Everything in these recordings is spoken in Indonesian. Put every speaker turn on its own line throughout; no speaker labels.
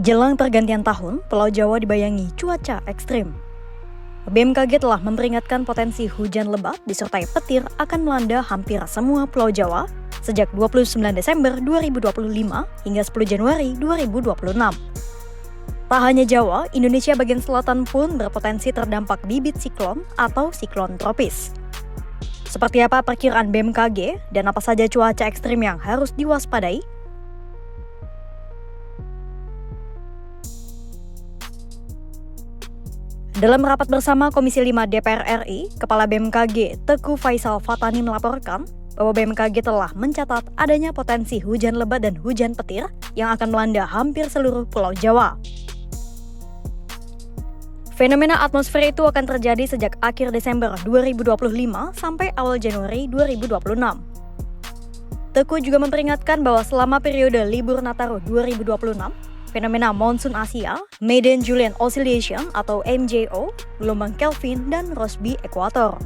Jelang pergantian tahun, Pulau Jawa dibayangi cuaca ekstrim. BMKG telah memperingatkan potensi hujan lebat disertai petir akan melanda hampir semua Pulau Jawa sejak 29 Desember 2025 hingga 10 Januari 2026. Tak hanya Jawa, Indonesia bagian selatan pun berpotensi terdampak bibit siklon atau siklon tropis. Seperti apa perkiraan BMKG dan apa saja cuaca ekstrim yang harus diwaspadai? Dalam rapat bersama Komisi 5 DPR RI, Kepala BMKG Teguh Faisal Fatani melaporkan bahwa BMKG telah mencatat adanya potensi hujan lebat dan hujan petir yang akan melanda hampir seluruh Pulau Jawa. Fenomena atmosfer itu akan terjadi sejak akhir Desember 2025 sampai awal Januari 2026. Teguh juga memperingatkan bahwa selama periode libur Nataru 2026, fenomena monsoon Asia, Madden-Julian Oscillation atau MJO, gelombang Kelvin, dan Rossby Equator.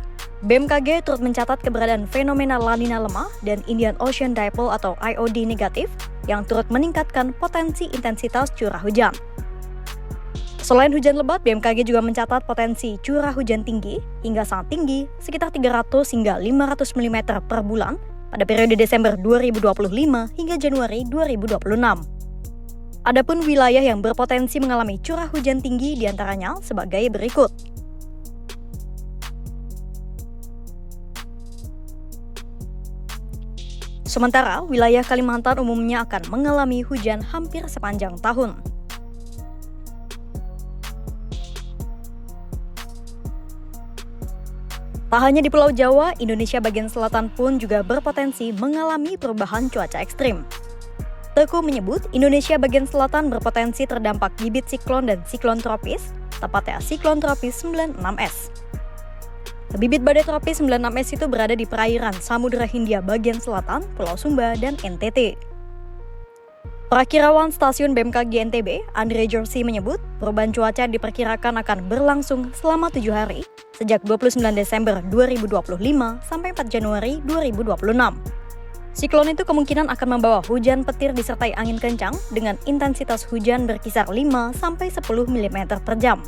BMKG turut mencatat keberadaan fenomena La Nina lemah dan Indian Ocean Dipole atau IOD negatif yang turut meningkatkan potensi intensitas curah hujan. Selain hujan lebat, BMKG juga mencatat potensi curah hujan tinggi hingga sangat tinggi sekitar 300 hingga 500 mm per bulan pada periode Desember 2025 hingga Januari 2026. Adapun wilayah yang berpotensi mengalami curah hujan tinggi diantaranya sebagai berikut. Sementara wilayah Kalimantan umumnya akan mengalami hujan hampir sepanjang tahun. Tak hanya di Pulau Jawa, Indonesia bagian selatan pun juga berpotensi mengalami perubahan cuaca ekstrim. Teguh menyebut Indonesia bagian selatan berpotensi terdampak bibit siklon dan siklon tropis, tepatnya siklon tropis 96S. Bibit badai tropis 96S itu berada di perairan Samudra Hindia bagian selatan, Pulau Sumba, dan NTT. Perakirawan Stasiun BMKG NTB, Andre Jorsi menyebut perubahan cuaca diperkirakan akan berlangsung selama 7 hari, sejak 29 Desember 2025 sampai 4 Januari 2026. Siklon itu kemungkinan akan membawa hujan petir disertai angin kencang dengan intensitas hujan berkisar 5-10 mm per jam.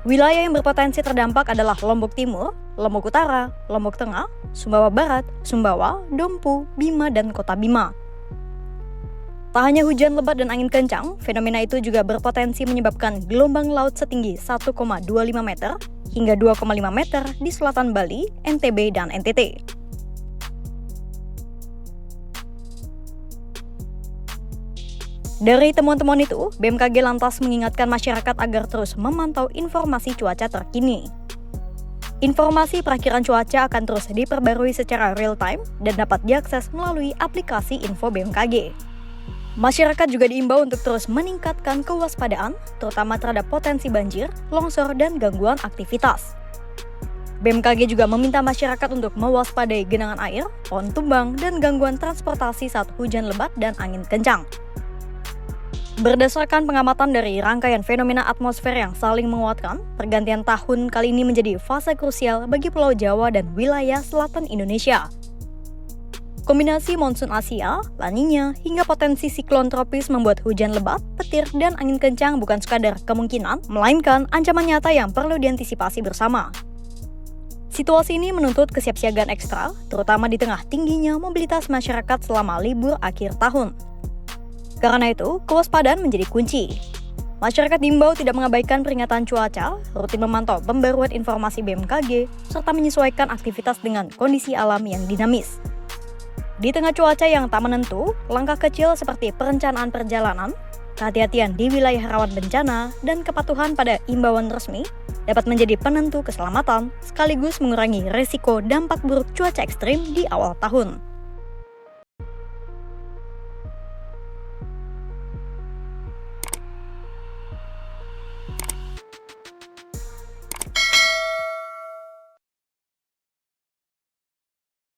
Wilayah yang berpotensi terdampak adalah Lombok Timur, Lombok Utara, Lombok Tengah, Sumbawa Barat, Sumbawa, Dompu, Bima, dan Kota Bima. Tak hanya hujan lebat dan angin kencang, fenomena itu juga berpotensi menyebabkan gelombang laut setinggi 1,25 meter hingga 2,5 meter di selatan Bali, NTB, dan NTT. Dari temuan-temuan itu, BMKG lantas mengingatkan masyarakat agar terus memantau informasi cuaca terkini. Informasi perakiraan cuaca akan terus diperbarui secara real-time dan dapat diakses melalui aplikasi info BMKG. Masyarakat juga diimbau untuk terus meningkatkan kewaspadaan, terutama terhadap potensi banjir, longsor, dan gangguan aktivitas. BMKG juga meminta masyarakat untuk mewaspadai genangan air, pohon tumbang, dan gangguan transportasi saat hujan lebat dan angin kencang. Berdasarkan pengamatan dari rangkaian fenomena atmosfer yang saling menguatkan, pergantian tahun kali ini menjadi fase krusial bagi Pulau Jawa dan wilayah selatan Indonesia. Kombinasi monsoon Asia, La Nina, hingga potensi siklon tropis membuat hujan lebat, petir, dan angin kencang bukan sekadar kemungkinan, melainkan ancaman nyata yang perlu diantisipasi bersama. Situasi ini menuntut kesiapsiagaan ekstra, terutama di tengah tingginya mobilitas masyarakat selama libur akhir tahun. Karena itu, kewaspadaan menjadi kunci. Masyarakat diimbau tidak mengabaikan peringatan cuaca, rutin memantau pembaruan informasi BMKG, serta menyesuaikan aktivitas dengan kondisi alam yang dinamis. Di tengah cuaca yang tak menentu, langkah kecil seperti perencanaan perjalanan, kehati-hatian di wilayah rawan bencana, dan kepatuhan pada imbauan resmi dapat menjadi penentu keselamatan sekaligus mengurangi risiko dampak buruk cuaca ekstrim di awal tahun.